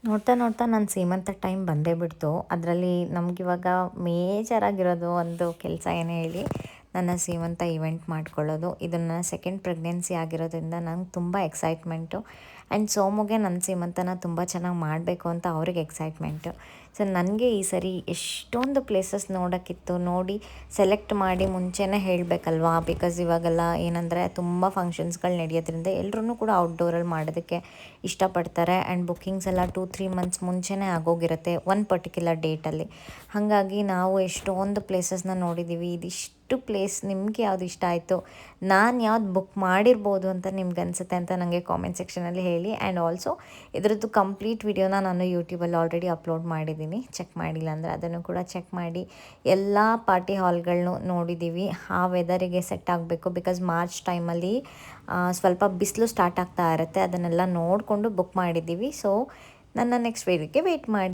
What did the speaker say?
ನೋಡ್ತಾ ನೋಡ್ತಾ ನನ್ನ ಸೀಮಂತ ಟೈಮ್ ಬಂದೇ ಬಿಡ್ತು. ಅದರಲ್ಲಿ ನಮಗಿವಾಗ ಮೇಜರಾಗಿರೋದು ಒಂದು ಕೆಲಸ ಏನೇ ಹೇಳಿ, ನನ್ನ ಸೀಮಂತ ಇವೆಂಟ್ ಮಾಡ್ಕೊಳ್ಳೋದು. ಇದು ನನ್ನ ಸೆಕೆಂಡ್ ಪ್ರೆಗ್ನೆನ್ಸಿ ಆಗಿರೋದ್ರಿಂದ ನಂಗೆ ತುಂಬ ಎಕ್ಸೈಟ್ಮೆಂಟು. ಆ್ಯಂಡ್ ಸೋಮುಗೆ ನನ್ನ ಸೀಮಂತನ ತುಂಬ ಚೆನ್ನಾಗಿ ಮಾಡಬೇಕು ಅಂತ ಅವ್ರಿಗೆ ಎಕ್ಸೈಟ್ಮೆಂಟು. ಸೊ ನನಗೆ ಈ ಸರಿ ಎಷ್ಟೊಂದು ಪ್ಲೇಸಸ್ ನೋಡೋಕ್ಕಿತ್ತು. ನೋಡಿ ಸೆಲೆಕ್ಟ್ ಮಾಡಿ ಮುಂಚೆನೇ ಹೇಳಬೇಕಲ್ವಾ, ಬಿಕಾಸ್ ಇವಾಗೆಲ್ಲ ಏನಂದರೆ ತುಂಬ ಫಂಕ್ಷನ್ಸ್ಗಳು ನಡೆಯೋದ್ರಿಂದ ಎಲ್ಲರೂ ಕೂಡ ಔಟ್ಡೋರಲ್ಲಿ ಮಾಡೋದಕ್ಕೆ ಇಷ್ಟಪಡ್ತಾರೆ. ಆ್ಯಂಡ್ ಬುಕ್ಕಿಂಗ್ಸ್ ಎಲ್ಲ 2-3 ಮಂತ್ಸ್ ಮುಂಚೆನೇ ಆಗೋಗಿರುತ್ತೆ ಒಂದು ಪರ್ಟಿಕ್ಯುಲರ್ ಡೇಟಲ್ಲಿ. ಹಾಗಾಗಿ ನಾವು ಎಷ್ಟೊಂದು ಪ್ಲೇಸಸ್ನ ನೋಡಿದ್ದೀವಿ. ಇದಿಷ್ಟು ಪ್ಲೇಸ್ ನಿಮ್ಗೆ ಯಾವ್ದು ಇಷ್ಟ ಆಯಿತು, ನಾನು ಯಾವ್ದು ಬುಕ್ ಮಾಡಿರ್ಬೋದು ಅಂತ ನಿಮ್ಗೆ ಅನಿಸುತ್ತೆ ಅಂತ ನನಗೆ ಕಾಮೆಂಟ್ ಸೆಕ್ಷನಲ್ಲಿ ಹೇಳಿ. ಆ್ಯಂಡ್ ಆಲ್ಸೋ ಇದರದ್ದು ಕಂಪ್ಲೀಟ್ ವಿಡಿಯೋನ ನಾನು ಯೂಟ್ಯೂಬಲ್ಲಿ ಆಲ್ರೆಡಿ ಅಪ್ಲೋಡ್ ಮಾಡಿದ್ದೀನಿ. ಚೆಕ್ ಮಾಡಿಲ್ಲ ಅಂದರೆ ಅದನ್ನು ಕೂಡ ಚೆಕ್ ಮಾಡಿ. ಎಲ್ಲ ಪಾರ್ಟಿ ಹಾಲ್ಗಳನ್ನೂ ನೋಡಿದ್ದೀವಿ. ಆ ವೆದರಿಗೆ ಸೆಟ್ ಆಗಬೇಕು, ಬಿಕಾಸ್ ಮಾರ್ಚ್ ಟೈಮಲ್ಲಿ ಸ್ವಲ್ಪ ಬಿಸಿಲು ಸ್ಟಾರ್ಟ್ ಆಗ್ತಾ ಇರುತ್ತೆ. ಅದನ್ನೆಲ್ಲ ನೋಡಿಕೊಂಡು ಬುಕ್ ಮಾಡಿದ್ದೀವಿ. ಸೊ ನನ್ನ ನೆಕ್ಸ್ಟ್ ವೀಡಿಯೋಗೆ ವೆಯ್ಟ್ ಮಾಡಿ.